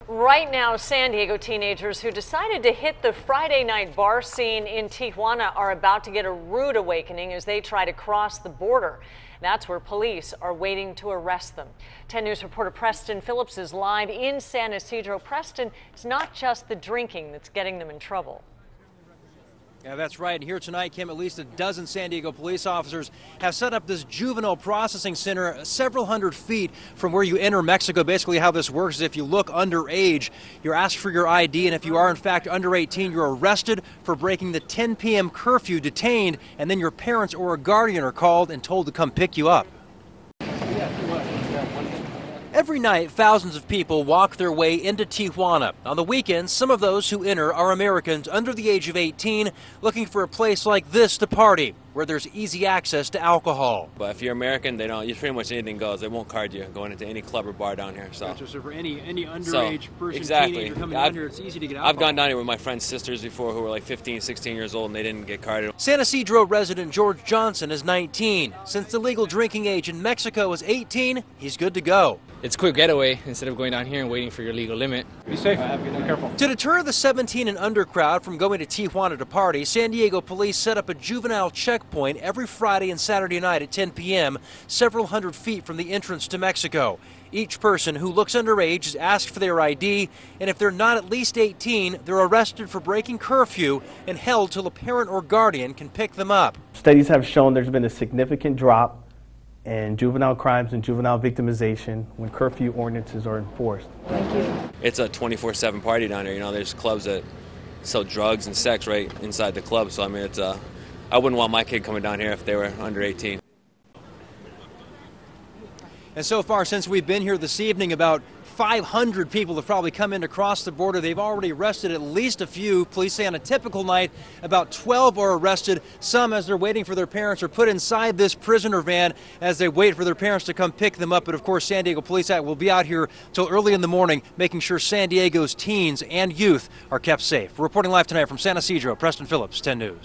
Right now, San Diego teenagers who decided to hit the Friday night bar scene in Tijuana are about to get a rude awakening as they try to cross the border. That's where police are waiting to arrest them. 10 News reporter Preston Phillips is live in San Ysidro. Preston, it's not just the drinking that's getting them in trouble. Yeah, that's right. And here tonight, Kim, at least a dozen San Diego police officers have set up this juvenile processing center several hundred feet from where you enter Mexico. Basically, how this works is if you look underage, you're asked for your ID, and if you are in fact under 18, you're arrested for breaking the 10 p.m. curfew, detained, and then your parents or a guardian are called and told to come pick you up. Every night, thousands of people walk their way into Tijuana. On the weekends, some of those who enter are Americans under the age of 18 looking for a place like this to party, where there's easy access to alcohol. But if you're American, they don't. You pretty much anything goes. They won't card you going into any club or bar down here. So, so for any underage person, exactly. Teenager coming down here, it's easy to get alcohol. I've gone down here with my friend's sisters before who were like 15, 16 years old, and they didn't get carded. San Ysidro resident George Johnson is 19. Since the legal drinking age in Mexico is 18, he's good to go. It's a quick getaway instead of going down here and waiting for your legal limit. Be safe. Be careful. To deter the 17 and under crowd from going to Tijuana to party, San Diego police set up a juvenile checkpoint every Friday and Saturday night at 10 p.m., several hundred feet from the entrance to Mexico. Each person who looks underage is asked for their ID, and if they're not at least 18, they're arrested for breaking curfew and held till a parent or guardian can pick them up. Studies have shown there's been a significant drop in juvenile crimes and juvenile victimization when curfew ordinances are enforced. Thank you. It's a 24/7 party down here. You know, there's clubs that sell drugs and sex right inside the club. So I mean, it's I wouldn't want my kid coming down here if they were under 18. And so far, since we've been here this evening, about 500 people have probably come in to cross the border. They've already arrested at least a few. Police say on a typical night, about 12 are arrested. Some, as they're waiting for their parents, are put inside this prisoner van as they wait for their parents to come pick them up. But of course, San Diego Police will be out here till early in the morning, making sure San Diego's teens and youth are kept safe. Reporting live tonight from San Ysidro, Preston Phillips, 10 News.